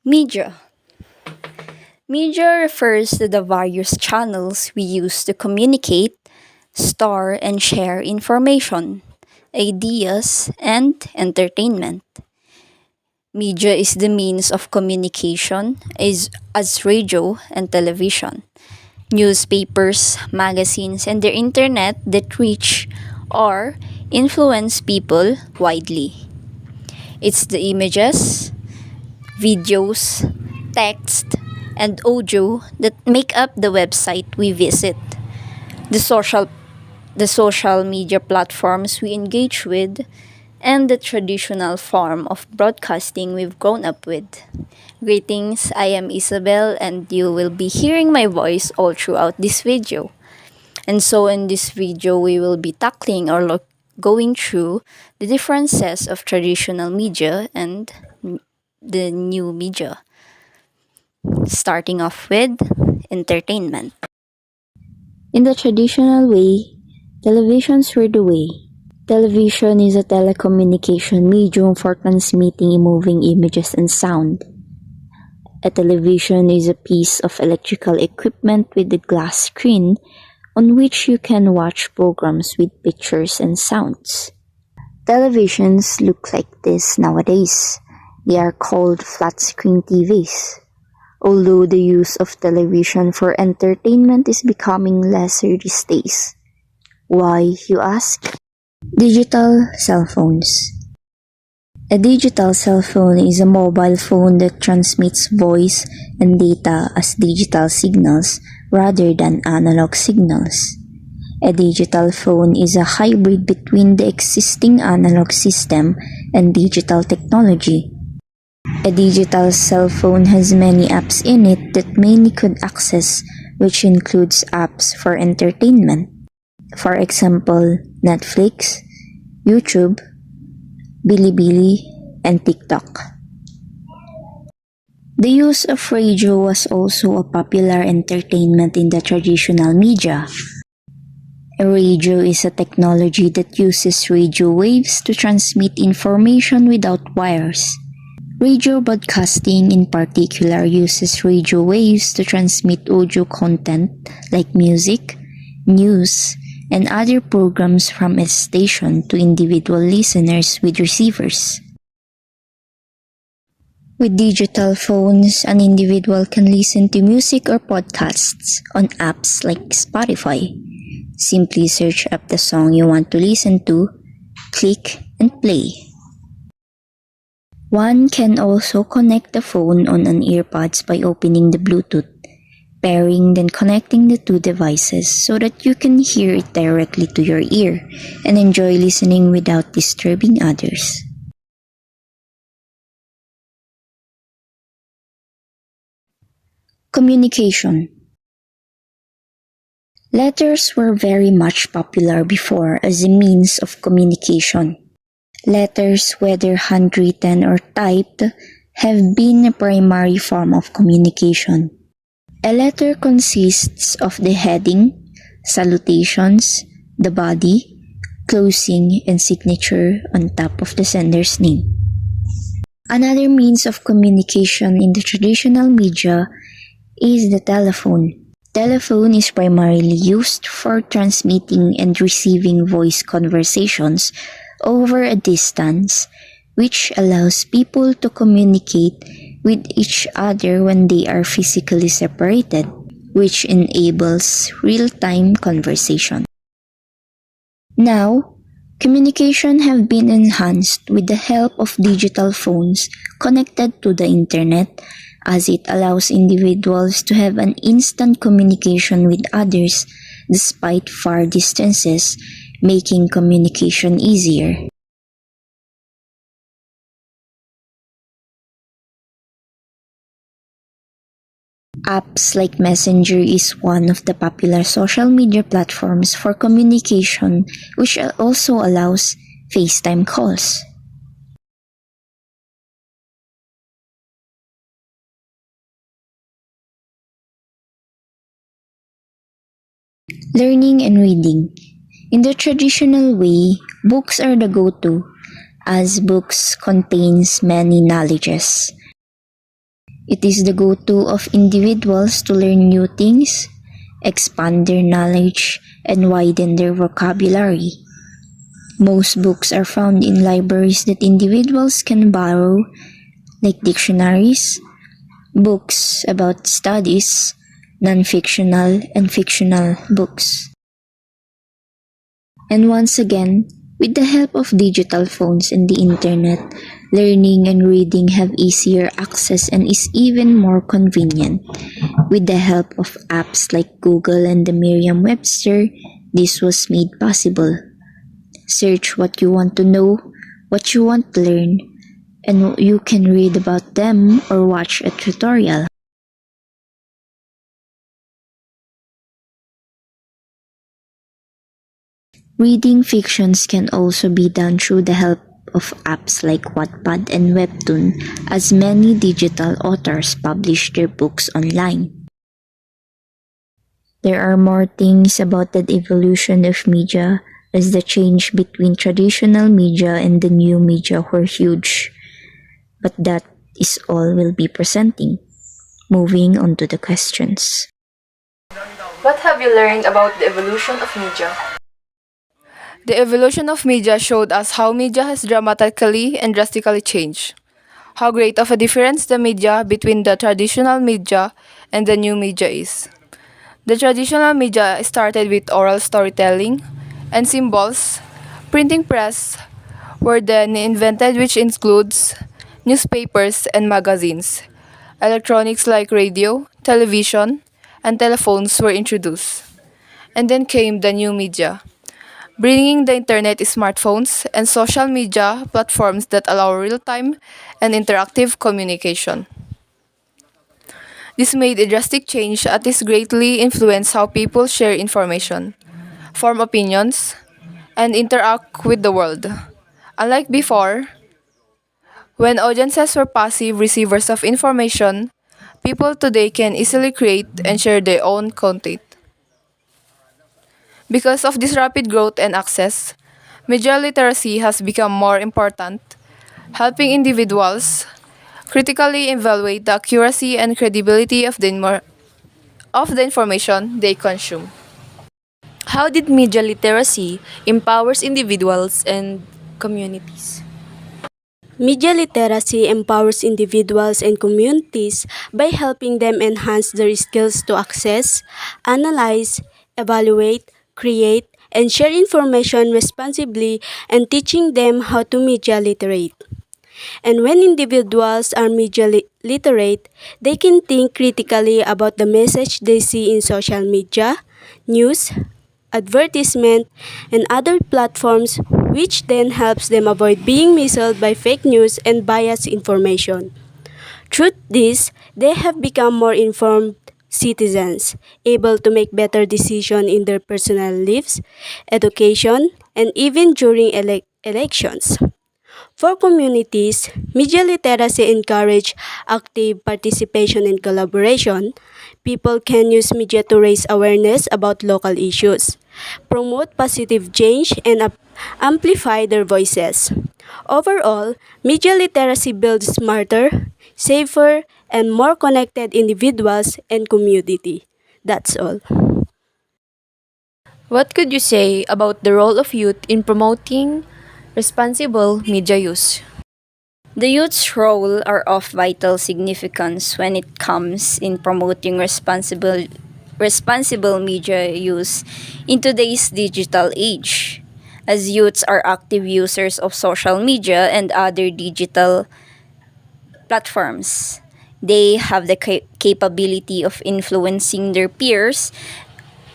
Media. Media refers to the various channels we use to communicate, store, and share information, ideas, and entertainment. Media is the means of communication as radio and television, newspapers, magazines, and the internet that reach or influence people widely. It's the images, videos, text, and audio that make up the website we visit, the social the social media platforms we engage with, and the traditional form of broadcasting we've grown up with. Greetings, I am Isabel and you will be hearing my voice all throughout this video. And so in this video we will be tackling or going through the differences of traditional media and the new media. Starting off with entertainment. In the traditional way, televisions were the way. Television is a telecommunication medium for transmitting moving images and sound. A television is a piece of electrical equipment with a glass screen on which you can watch programs with pictures and sounds. Televisions look like this nowadays. They are called flat screen TVs. Although the use of television for entertainment is becoming lesser these days. Why, you ask? Digital cell phones. A digital cell phone is a mobile phone that transmits voice and data as digital signals rather than analog signals. A digital phone is a hybrid between the existing analog system and digital technology. A digital cell phone has many apps in it that many could access, which includes apps for entertainment. For example, Netflix, YouTube, Bilibili, and TikTok. The use of radio was also a popular entertainment in the traditional media. A radio is a technology that uses radio waves to transmit information without wires. Radio broadcasting in particular uses radio waves to transmit audio content like music, news, and other programs from a station to individual listeners with receivers. With digital phones, an individual can listen to music or podcasts on apps like Spotify. Simply search up the song you want to listen to, click, and play. One can also connect the phone on an earbuds by opening the Bluetooth, pairing then connecting the two devices so that you can hear it directly to your ear and enjoy listening without disturbing others. Communication. Letters were very much popular before as a means of communication. Letters, whether handwritten or typed, have been a primary form of communication. A letter consists of the heading, salutations, the body, closing, and signature on top of the sender's name. Another means of communication in the traditional media is the telephone. Telephone is primarily used for transmitting and receiving voice conversations over a distance, which allows people to communicate with each other when they are physically separated, which enables real-time conversation. Now, communication have been enhanced with the help of digital phones connected to the internet, as it allows individuals to have an instant communication with others despite far distances, making communication easier. Apps like Messenger is one of the popular social media platforms for communication, which also allows FaceTime calls. Learning and reading. In the traditional way, books are the go-to, as books contains many knowledges. It is the go-to of individuals to learn new things, expand their knowledge, and widen their vocabulary. Most books are found in libraries that individuals can borrow, like dictionaries, books about studies, non-fictional and fictional books. And once again, with the help of digital phones and the internet, learning and reading have easier access and is even more convenient. With the help of apps like Google and the Merriam-Webster, this was made possible. Search what you want to know, what you want to learn, and you can read about them or watch a tutorial. Reading fictions can also be done through the help of apps like Wattpad and Webtoon, as many digital authors publish their books online. There are more things about the evolution of media, as the change between traditional media and the new media were huge. But that is all we'll be presenting. Moving on to the questions. What have you learned about the evolution of media? The evolution of media showed us how media has dramatically and drastically changed. How great of a difference the media between the traditional media and the new media is. The traditional media started with oral storytelling and symbols. Printing press were then invented, which includes newspapers and magazines. Electronics like radio, television, and telephones were introduced. And then came the new media, bringing the internet, smartphones, and social media platforms that allow real-time and interactive communication. This made a drastic change as this greatly influenced how people share information, form opinions, and interact with the world. Unlike before, when audiences were passive receivers of information, people today can easily create and share their own content. Because of this rapid growth and access, media literacy has become more important, helping individuals critically evaluate the accuracy and credibility of the information they consume. How did media literacy empowers individuals and communities? Media literacy empowers individuals and communities by helping them enhance their skills to access, analyze, evaluate, create, and share information responsibly and teaching them how to media literate. And when individuals are media literate, they can think critically about the message they see in social media, news, advertisement, and other platforms, which then helps them avoid being misled by fake news and biased information. Through this, they have become more informed citizens, able to make better decisions in their personal lives, education, and even during elections. For communities, media literacy encourage active participation and collaboration. People can use media to raise awareness about local issues, promote positive change, and amplify their voices. Overall, media literacy builds smarter, safer, and more connected individuals and community. That's all. What could you say about the role of youth in promoting responsible media use? The youth's role are of vital significance when it comes in promoting responsible media use in today's digital age. As youths are active users of social media and other digital platforms, they have the capability of influencing their peers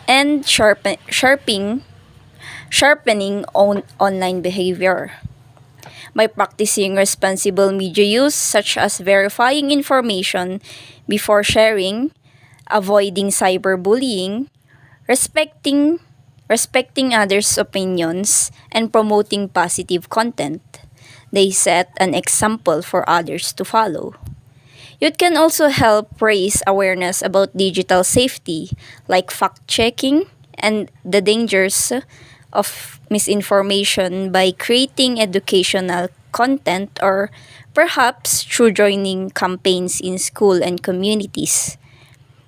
and sharpening online behavior. By practicing responsible media use, such as verifying information before sharing, avoiding cyberbullying, respecting respecting others' opinions, and promoting positive content, they set an example for others to follow. Youth can also help raise awareness about digital safety, like fact checking and the dangers of misinformation by creating educational content, or perhaps through joining campaigns in school and communities.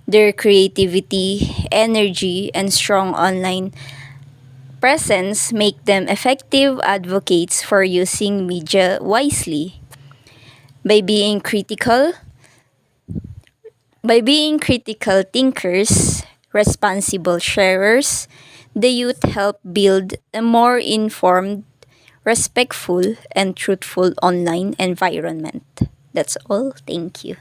Their creativity, energy, and strong online presence make them effective advocates for using media wisely. By being critical, by being critical thinkers, responsible sharers, the youth help build a more informed, respectful, and truthful online environment. That's all. Thank you.